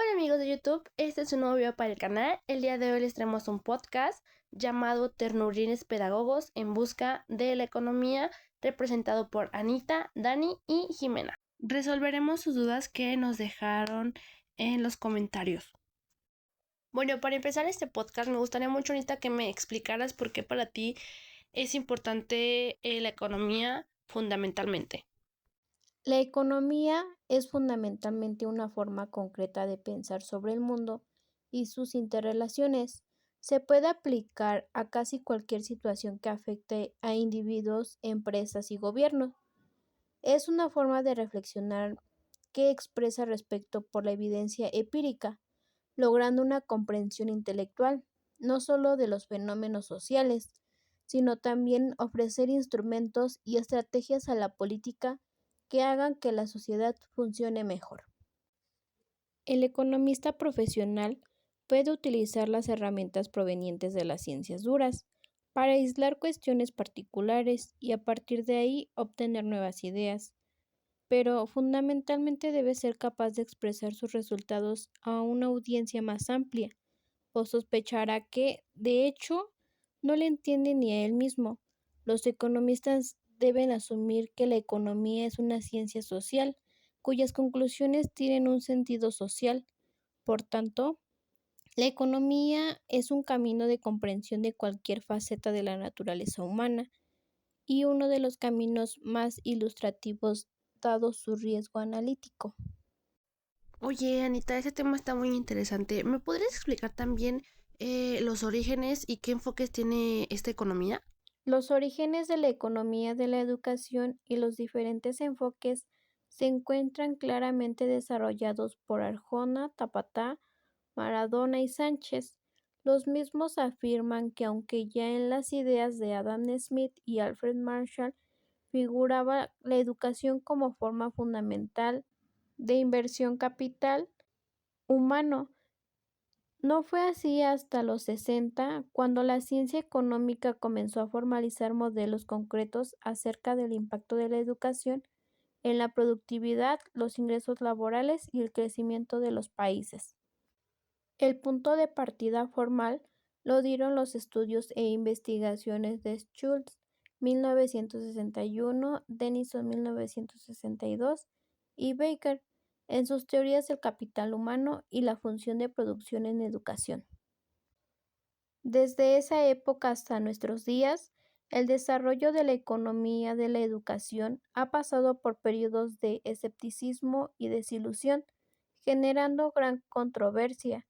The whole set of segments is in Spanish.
Hola amigos de YouTube, este es un nuevo video para el canal. El día de hoy les traemos un podcast llamado Ternurines Pedagogos en busca de la economía, representado por Anita, Dani y Jimena. Resolveremos sus dudas que nos dejaron en los comentarios. Bueno, para empezar este podcast me gustaría mucho, Anita, que me explicaras por qué para ti es importante la economía fundamentalmente. La economía es fundamentalmente una forma concreta de pensar sobre el mundo y sus interrelaciones. Se puede aplicar a casi cualquier situación que afecte a individuos, empresas y gobiernos. Es una forma de reflexionar que expresa respecto por la evidencia empírica, logrando una comprensión intelectual, no solo de los fenómenos sociales, sino también ofrecer instrumentos y estrategias a la política que hagan que la sociedad funcione mejor. El economista profesional puede utilizar las herramientas provenientes de las ciencias duras para aislar cuestiones particulares y a partir de ahí obtener nuevas ideas, pero fundamentalmente debe ser capaz de expresar sus resultados a una audiencia más amplia, o sospechará que, de hecho, no le entiende ni a él mismo. Los economistas deben asumir que la economía es una ciencia social, cuyas conclusiones tienen un sentido social. Por tanto, la economía es un camino de comprensión de cualquier faceta de la naturaleza humana y uno de los caminos más ilustrativos dado su riesgo analítico. Oye, Anita, ese tema está muy interesante. ¿Me podrías explicar también los orígenes y qué enfoques tiene esta economía? Los orígenes de la economía de la educación y los diferentes enfoques se encuentran claramente desarrollados por Arjona, Tapatá, Maradona y Sánchez. Los mismos afirman que aunque ya en las ideas de Adam Smith y Alfred Marshall figuraba la educación como forma fundamental de inversión capital humano, no fue así hasta los 60, cuando la ciencia económica comenzó a formalizar modelos concretos acerca del impacto de la educación en la productividad, los ingresos laborales y el crecimiento de los países. El punto de partida formal lo dieron los estudios e investigaciones de Schultz, 1961, Denison, 1962, y Baker, en sus teorías del capital humano y la función de producción en educación. Desde esa época hasta nuestros días, el desarrollo de la economía de la educación ha pasado por periodos de escepticismo y desilusión, generando gran controversia.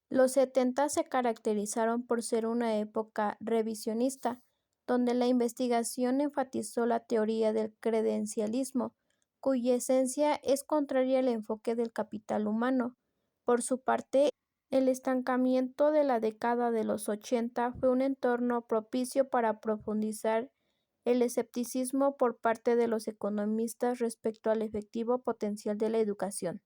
Los 70 se caracterizaron por ser una época revisionista, donde la investigación enfatizó la teoría del credencialismo, cuya esencia es contraria al enfoque del capital humano. Por su parte, el estancamiento de la década de los 80 fue un entorno propicio para profundizar el escepticismo por parte de los economistas respecto al efectivo potencial de la educación.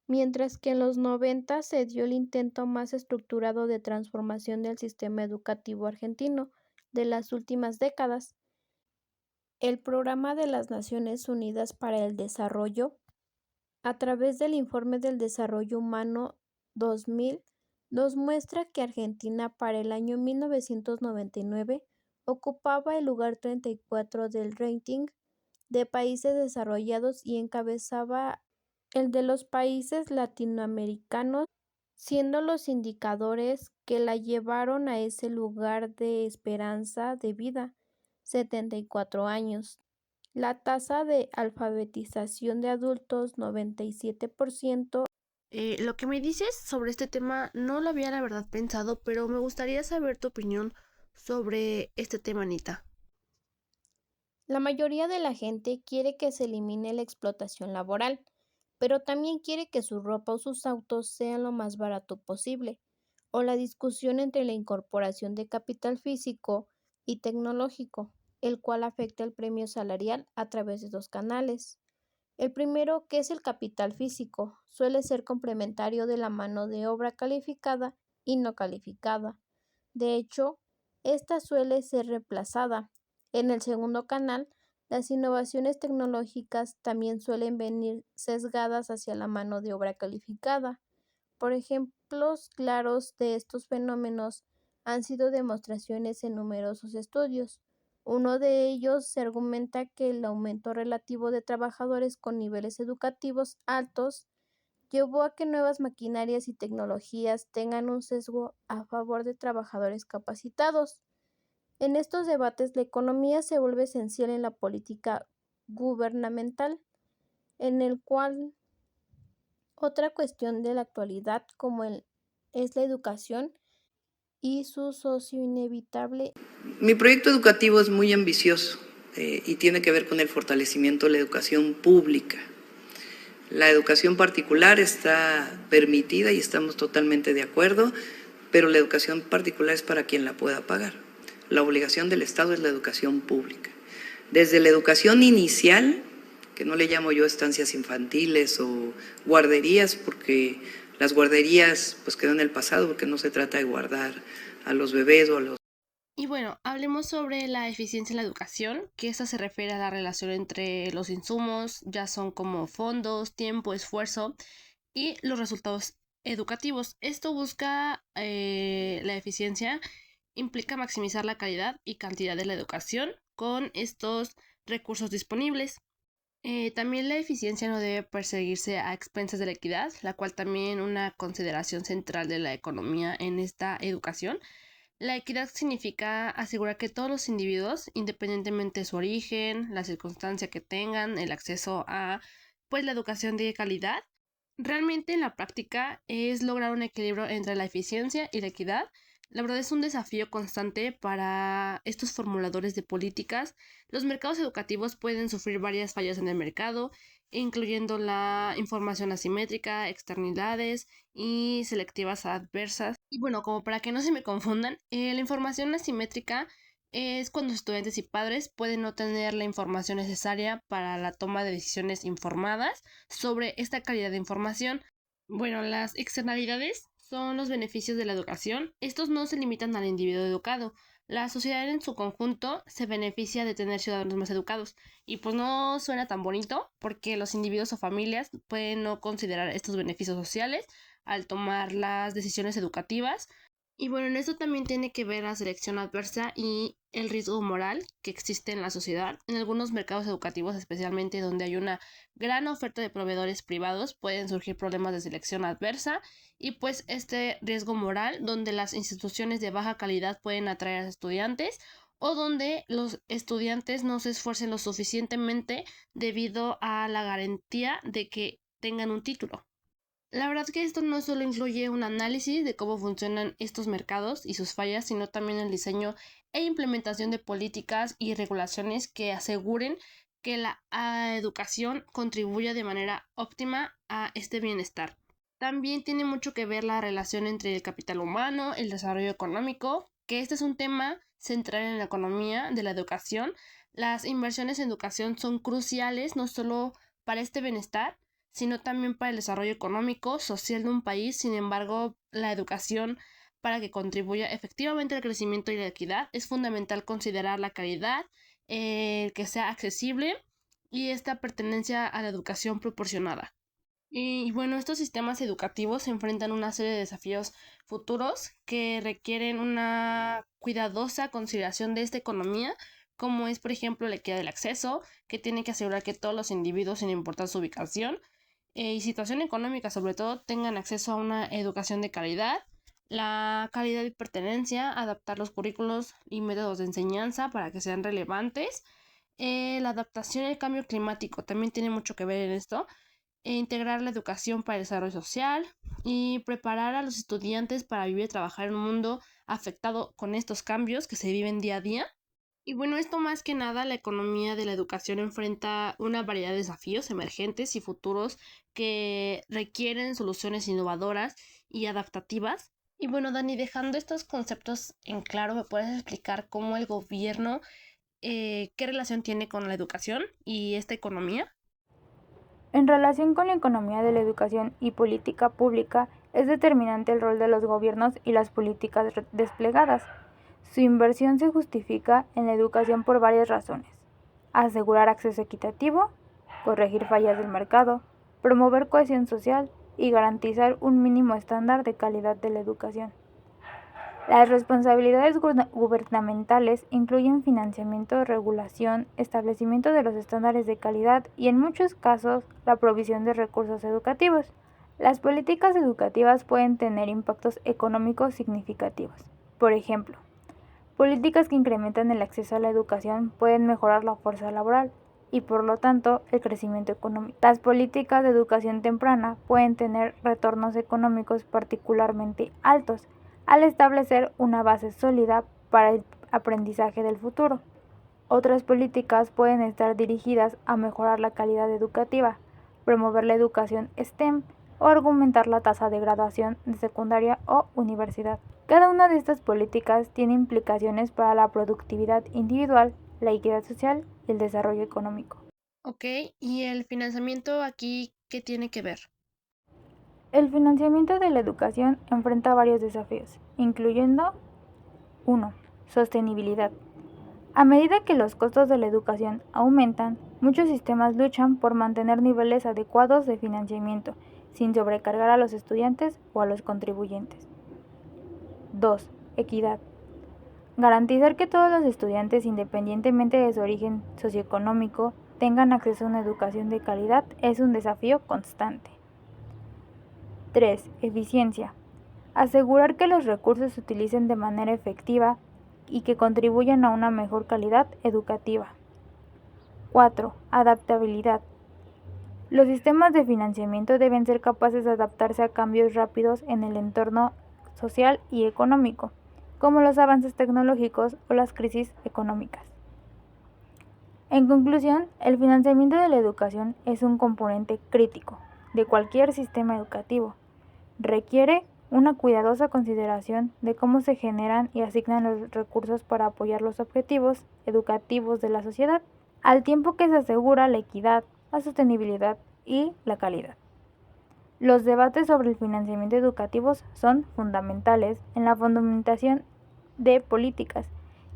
Mientras que en los 90 se dio el intento más estructurado de transformación del sistema educativo argentino de las últimas décadas. El Programa de las Naciones Unidas para el Desarrollo, a través del Informe del Desarrollo Humano 2000, nos muestra que Argentina para el año 1999 ocupaba el lugar 34 del ranking de países desarrollados y encabezaba el de los países latinoamericanos, siendo los indicadores que la llevaron a ese lugar de esperanza de vida, 74 años. La tasa de alfabetización de adultos, 97%. Lo que me dices sobre este tema no lo había la verdad pensado, pero me gustaría saber tu opinión sobre este tema, Anita. La mayoría de la gente quiere que se elimine la explotación laboral, pero también quiere que su ropa o sus autos sean lo más barato posible, o la discusión entre la incorporación de capital físico y tecnológico, el cual afecta el premio salarial a través de dos canales. El primero, que es el capital físico, suele ser complementario de la mano de obra calificada y no calificada. De hecho, esta suele ser reemplazada. En el segundo canal, las innovaciones tecnológicas también suelen venir sesgadas hacia la mano de obra calificada. Por ejemplos claros de estos fenómenos han sido demostraciones en numerosos estudios. Uno de ellos se argumenta que el aumento relativo de trabajadores con niveles educativos altos llevó a que nuevas maquinarias y tecnologías tengan un sesgo a favor de trabajadores capacitados. En estos debates, la economía se vuelve esencial en la política gubernamental, en el cual otra cuestión de la actualidad es la educación y su socio inevitable. Mi proyecto educativo es muy ambicioso y tiene que ver con el fortalecimiento de la educación pública. La educación particular está permitida y estamos totalmente de acuerdo, pero la educación particular es para quien la pueda pagar. La obligación del Estado es la educación pública. Desde la educación inicial, que no le llamo yo estancias infantiles o guarderías, porque las guarderías pues quedan en el pasado, porque no se trata de guardar a los bebés o a los... Y bueno, hablemos sobre la eficiencia en la educación, que esta se refiere a la relación entre los insumos, ya son como fondos, tiempo, esfuerzo y los resultados educativos. Esto busca la eficiencia, implica maximizar la calidad y cantidad de la educación con estos recursos disponibles. También la eficiencia no debe perseguirse a expensas de la equidad, la cual también una consideración central de la economía en esta educación. La equidad significa asegurar que todos los individuos, independientemente de su origen, la circunstancia que tengan, el acceso a pues la educación de calidad. Realmente en la práctica es lograr un equilibrio entre la eficiencia y la equidad. La verdad es un desafío constante para estos formuladores de políticas. Los mercados educativos pueden sufrir varias fallas en el mercado, incluyendo la información asimétrica, externalidades y selectivas adversas. Y bueno, como para que no se me confundan, la información asimétrica es cuando estudiantes y padres pueden no tener la información necesaria para la toma de decisiones informadas sobre esta calidad de información. Bueno, las externalidades son los beneficios de la educación. Estos no se limitan al individuo educado. La sociedad en su conjunto se beneficia de tener ciudadanos más educados. Y pues no suena tan bonito porque los individuos o familias pueden no considerar estos beneficios sociales al tomar las decisiones educativas. Y bueno, en esto también tiene que ver la selección adversa y el riesgo moral que existe en la sociedad. En algunos mercados educativos, especialmente donde hay una gran oferta de proveedores privados, pueden surgir problemas de selección adversa y pues este riesgo moral donde las instituciones de baja calidad pueden atraer a estudiantes o donde los estudiantes no se esfuercen lo suficientemente debido a la garantía de que tengan un título. La verdad que esto no solo incluye un análisis de cómo funcionan estos mercados y sus fallas, sino también el diseño e implementación de políticas y regulaciones que aseguren que la educación contribuya de manera óptima a este bienestar. También tiene mucho que ver la relación entre el capital humano, el desarrollo económico, que este es un tema central en la economía de la educación. Las inversiones en educación son cruciales no solo para este bienestar, sino también para el desarrollo económico, social de un país. Sin embargo, la educación, para que contribuya efectivamente al crecimiento y la equidad, es fundamental considerar la calidad, que sea accesible y esta pertenencia a la educación proporcionada. Y bueno, estos sistemas educativos se enfrentan a una serie de desafíos futuros que requieren una cuidadosa consideración de esta economía, como es, por ejemplo, la equidad del acceso, que tiene que asegurar que todos los individuos, sin importar su ubicación, y situación económica sobre todo tengan acceso a una educación de calidad, la calidad y pertenencia, adaptar los currículos y métodos de enseñanza para que sean relevantes, la adaptación al cambio climático también tiene mucho que ver en esto, integrar la educación para el desarrollo social y preparar a los estudiantes para vivir y trabajar en un mundo afectado con estos cambios que se viven día a día. Y bueno, esto más que nada, la economía de la educación enfrenta una variedad de desafíos emergentes y futuros que requieren soluciones innovadoras y adaptativas. Y bueno, Dani, dejando estos conceptos en claro, ¿me puedes explicar cómo el gobierno, qué relación tiene con la educación y esta economía? En relación con la economía de la educación y política pública, es determinante el rol de los gobiernos y las políticas desplegadas. Su inversión se justifica en la educación por varias razones: asegurar acceso equitativo, corregir fallas del mercado, promover cohesión social y garantizar un mínimo estándar de calidad de la educación. Las responsabilidades gubernamentales incluyen financiamiento, regulación, establecimiento de los estándares de calidad y, en muchos casos, la provisión de recursos educativos. Las políticas educativas pueden tener impactos económicos significativos. Por ejemplo, políticas que incrementan el acceso a la educación pueden mejorar la fuerza laboral y, por lo tanto, el crecimiento económico. Las políticas de educación temprana pueden tener retornos económicos particularmente altos al establecer una base sólida para el aprendizaje del futuro. Otras políticas pueden estar dirigidas a mejorar la calidad educativa, promover la educación STEM o aumentar la tasa de graduación de secundaria o universidad. Cada una de estas políticas tiene implicaciones para la productividad individual, la equidad social y el desarrollo económico. Ok, ¿y el financiamiento aquí qué tiene que ver? El financiamiento de la educación enfrenta varios desafíos, incluyendo 1. Sostenibilidad. A medida que los costos de la educación aumentan, muchos sistemas luchan por mantener niveles adecuados de financiamiento, sin sobrecargar a los estudiantes o a los contribuyentes. 2. Equidad. Garantizar que todos los estudiantes, independientemente de su origen socioeconómico, tengan acceso a una educación de calidad es un desafío constante. 3. Eficiencia. Asegurar que los recursos se utilicen de manera efectiva y que contribuyan a una mejor calidad educativa. 4. Adaptabilidad. Los sistemas de financiamiento deben ser capaces de adaptarse a cambios rápidos en el entorno social y económico, como los avances tecnológicos o las crisis económicas. En conclusión, el financiamiento de la educación es un componente crítico de cualquier sistema educativo. Requiere una cuidadosa consideración de cómo se generan y asignan los recursos para apoyar los objetivos educativos de la sociedad, al tiempo que se asegura la equidad, la sostenibilidad y la calidad. Los debates sobre el financiamiento educativo son fundamentales en la fundamentación de políticas,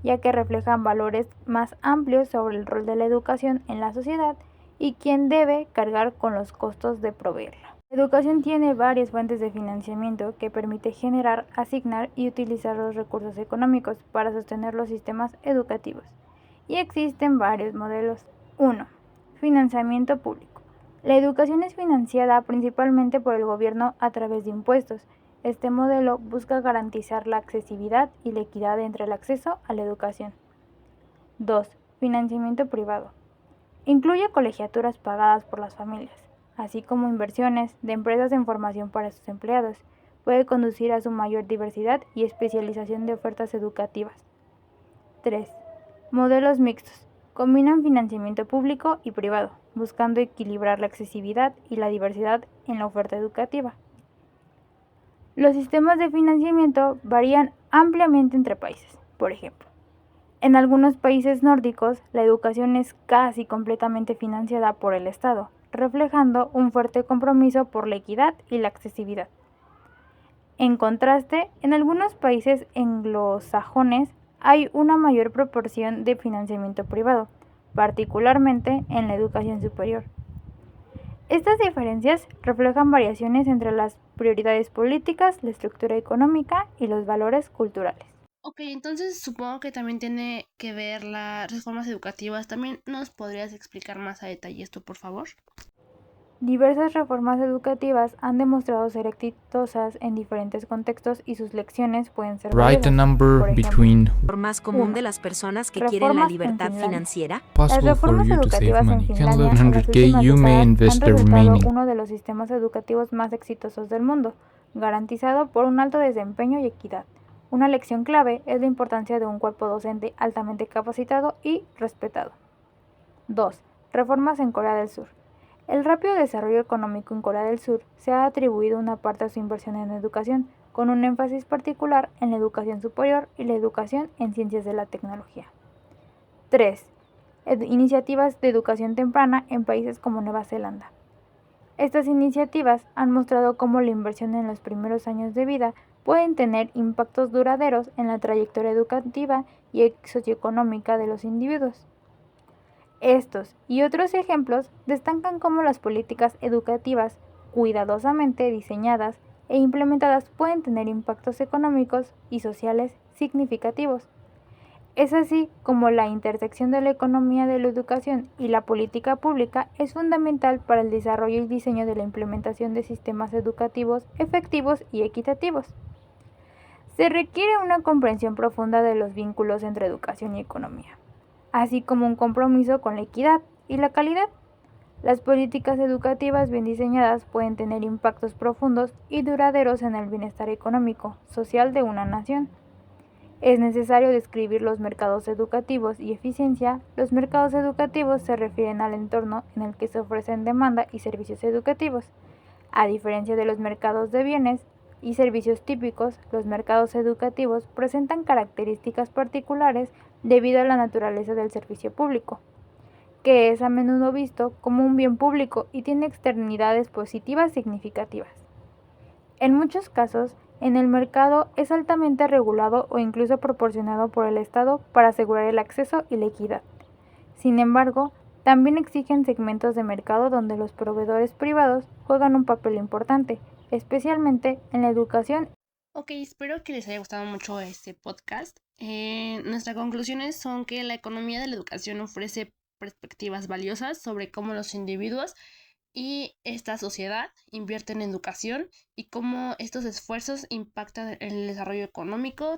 ya que reflejan valores más amplios sobre el rol de la educación en la sociedad y quién debe cargar con los costos de proveerla. La educación tiene varias fuentes de financiamiento que permite generar, asignar y utilizar los recursos económicos para sostener los sistemas educativos. Y existen varios modelos. 1. Financiamiento público. La educación es financiada principalmente por el gobierno a través de impuestos. Este modelo busca garantizar la accesibilidad y la equidad entre el acceso a la educación. 2. Financiamiento privado. Incluye colegiaturas pagadas por las familias, así como inversiones de empresas en formación para sus empleados. Puede conducir a su mayor diversidad y especialización de ofertas educativas. 3. Modelos mixtos. Combinan financiamiento público y privado, buscando equilibrar la accesibilidad y la diversidad en la oferta educativa. Los sistemas de financiamiento varían ampliamente entre países. Por ejemplo, en algunos países nórdicos, la educación es casi completamente financiada por el Estado, reflejando un fuerte compromiso por la equidad y la accesibilidad. En contraste, en algunos países anglosajones hay una mayor proporción de financiamiento privado, particularmente en la educación superior. Estas diferencias reflejan variaciones entre las prioridades políticas, la estructura económica y los valores culturales. Ok, entonces supongo que también tiene que ver las reformas educativas. ¿También nos podrías explicar más a detalle esto, por favor? Diversas reformas educativas han demostrado ser exitosas en diferentes contextos y sus lecciones pueden ser Write a valiosas. number Por ejemplo, between Más común 1. de las personas que quieren la Reformas en libertad Finlandia. financiera. Las possible for reformas you to save educativas en money. You can Finlandia live en las 100k, últimas you may décadas han invest the resultado remaining. uno de los sistemas educativos más exitosos del mundo, garantizado por un alto desempeño y equidad. Una lección clave es la importancia de un cuerpo docente altamente capacitado y respetado. 2. Reformas en Corea del Sur. El rápido desarrollo económico en Corea del Sur se ha atribuido una parte de su inversión en educación, con un énfasis particular en la educación superior y la educación en ciencias de la tecnología. 3. Iniciativas de educación temprana en países como Nueva Zelanda. Estas iniciativas han mostrado cómo la inversión en los primeros años de vida pueden tener impactos duraderos en la trayectoria educativa y socioeconómica de los individuos. Estos y otros ejemplos destacan cómo las políticas educativas cuidadosamente diseñadas e implementadas pueden tener impactos económicos y sociales significativos. Es así como la intersección de la economía de la educación y la política pública es fundamental para el desarrollo y diseño de la implementación de sistemas educativos efectivos y equitativos. Se requiere una comprensión profunda de los vínculos entre educación y economía, así como un compromiso con la equidad y la calidad. Las políticas educativas bien diseñadas pueden tener impactos profundos y duraderos en el bienestar económico, social de una nación. Es necesario describir los mercados educativos y eficiencia. Los mercados educativos se refieren al entorno en el que se ofrecen demanda y servicios educativos. A diferencia de los mercados de bienes y servicios típicos, los mercados educativos presentan características particulares debido a la naturaleza del servicio público, que es a menudo visto como un bien público y tiene externalidades positivas significativas. En muchos casos, en el mercado es altamente regulado o incluso proporcionado por el Estado para asegurar el acceso y la equidad. Sin embargo, también exigen segmentos de mercado donde los proveedores privados juegan un papel importante, especialmente en la educación. Ok, espero que les haya gustado mucho este podcast. Nuestras conclusiones son que la economía de la educación ofrece perspectivas valiosas sobre cómo los individuos y esta sociedad invierten en educación y cómo estos esfuerzos impactan en el desarrollo económico,